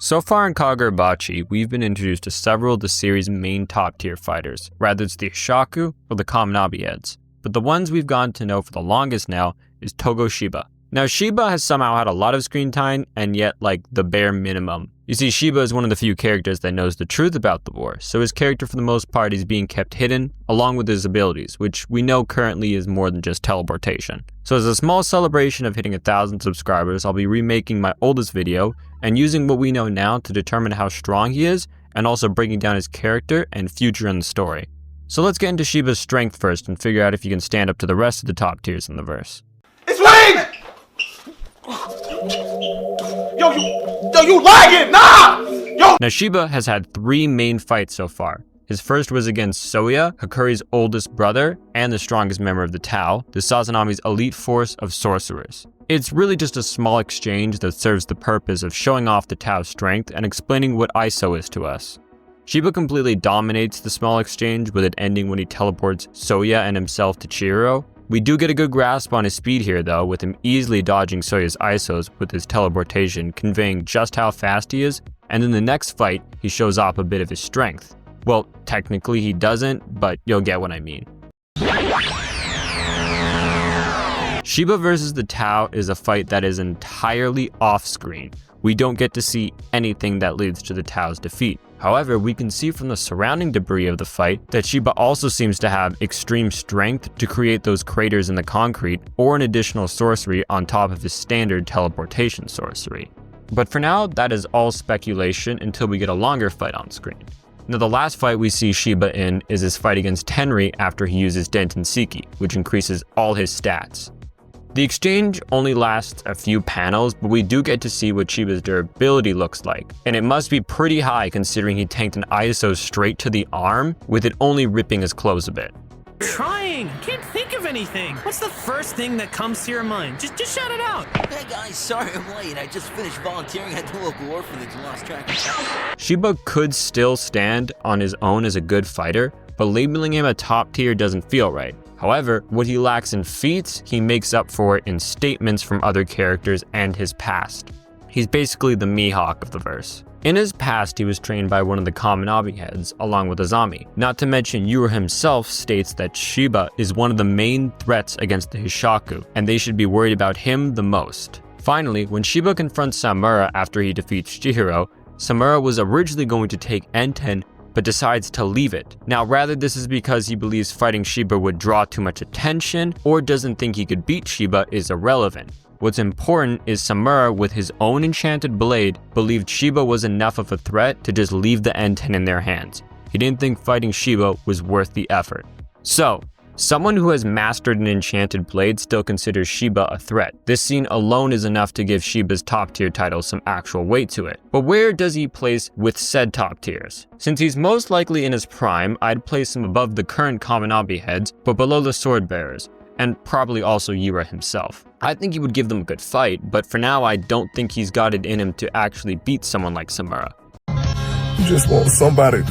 So far in Kagurabachi, we've been introduced to several of the series' main top-tier fighters, whether it's the Hishaku or the Kaminabi heads. But the ones we've gotten to know for the longest now is Togo Shiba. Now Shiba has somehow had a lot of screen time, and yet like the bare minimum. You see, Shiba is one of the few characters that knows the truth about the war, so his character for the most part is being kept hidden, along with his abilities, which we know currently is more than just teleportation. So as a small celebration of hitting 1,000 subscribers, I'll be remaking my oldest video, and using what we know now to determine how strong he is, and also breaking down his character and future in the story. So let's get into Shiba's strength first and figure out if he can stand up to the rest of the top tiers in the verse. It's Wayne! Yo, you lagging! Nah! Yo! Now Shiba has had 3 main fights so far. His first was against Soya, Hakuri's oldest brother, and the strongest member of the Tao, the Sazanami's elite force of sorcerers. It's really just a small exchange that serves the purpose of showing off the Tao's strength and explaining what ISO is to us. Shiba completely dominates the small exchange, with it ending when he teleports Soya and himself to Chihiro. We do get a good grasp on his speed here though, with him easily dodging Soya's ISOs with his teleportation, conveying just how fast he is, and in the next fight, he shows off a bit of his strength. Well, technically he doesn't, but you'll get what I mean. Shiba versus the Tao is a fight that is entirely off-screen. We don't get to see anything that leads to the Tao's defeat. However, we can see from the surrounding debris of the fight that Shiba also seems to have extreme strength to create those craters in the concrete, or an additional sorcery on top of his standard teleportation sorcery. But for now, that is all speculation until we get a longer fight on screen. Now the last fight we see Shiba in is his fight against Tenri after he uses Dentenseki, which increases all his stats. The exchange only lasts a few panels, but we do get to see what Shiba's durability looks like, and it must be pretty high considering he tanked an ISO straight to the arm, with it only ripping his clothes a bit. Trying! Can't think of anything! What's the first thing that comes to your mind? Just shout it out! Hey guys, sorry I'm late. I just finished volunteering at the local orphanage and lost track of. Shiba could still stand on his own as a good fighter, but labeling him a top tier doesn't feel right. However, what he lacks in feats, he makes up for in statements from other characters and his past. He's basically the Mihawk of the verse. In his past, he was trained by one of the Kaminabi heads, along with Azami. Not to mention, Yura himself states that Shiba is one of the main threats against the Hishaku, and they should be worried about him the most. Finally, when Shiba confronts Samura after he defeats Chihiro, Samura was originally going to take Enten, but decides to leave it. Now, rather this is because he believes fighting Shiba would draw too much attention, or doesn't think he could beat Shiba is irrelevant. What's important is Samura, with his own enchanted blade, believed Shiba was enough of a threat to just leave the Enten in their hands. He didn't think fighting Shiba was worth the effort. So, someone who has mastered an enchanted blade still considers Shiba a threat. This scene alone is enough to give Shiba's top tier title some actual weight to it. But where does he place with said top tiers? Since he's most likely in his prime, I'd place him above the current Kaminabi heads, but below the sword bearers, and probably also Yura himself. I think he would give them a good fight, but for now I don't think he's got it in him to actually beat someone like Samura. You just want somebody.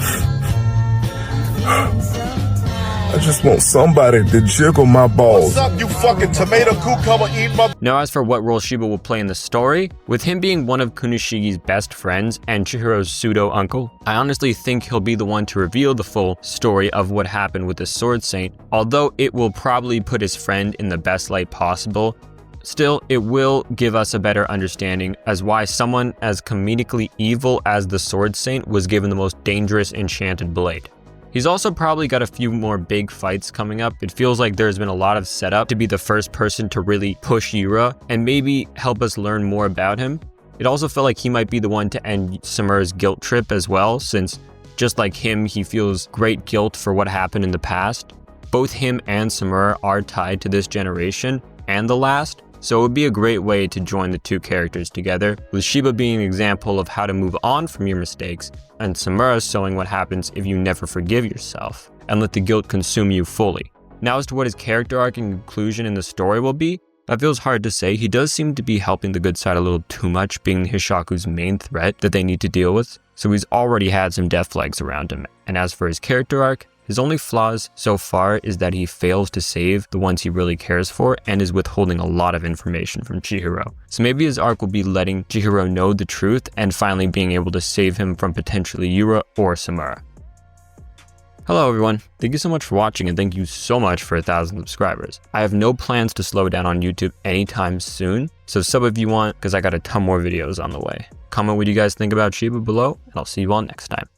I just want somebody to jiggle my balls. What's up, you fucking tomato cucumber eating mother? Now as for what role Shiba will play in the story, with him being one of Kunishigi's best friends and Chihiro's pseudo-uncle, I honestly think he'll be the one to reveal the full story of what happened with the Sword Saint, although it will probably put his friend in the best light possible. Still, it will give us a better understanding as why someone as comedically evil as the Sword Saint was given the most dangerous enchanted blade. He's also probably got a few more big fights coming up. It feels like there's been a lot of setup to be the first person to really push Yura and maybe help us learn more about him. It also felt like he might be the one to end Samura's guilt trip as well, since just like him, he feels great guilt for what happened in the past. Both him and Samura are tied to this generation and the last, so it would be a great way to join the two characters together, with Shiba being an example of how to move on from your mistakes, and Samura showing what happens if you never forgive yourself, and let the guilt consume you fully. Now as to what his character arc and conclusion in the story will be, that feels hard to say. He does seem to be helping the good side a little too much, being the Hishaku's main threat that they need to deal with, so he's already had some death flags around him, and as for his character arc, His only flaws so far is that he fails to save the ones he really cares for and is withholding a lot of information from Chihiro. So maybe his arc will be letting Chihiro know the truth and finally being able to save him from potentially Yura or Samura. Hello everyone, thank you so much for watching and thank you so much for 1,000 subscribers. I have no plans to slow down on YouTube anytime soon, so sub if you want because I got a ton more videos on the way. Comment what you guys think about Shiba below and I'll see you all next time.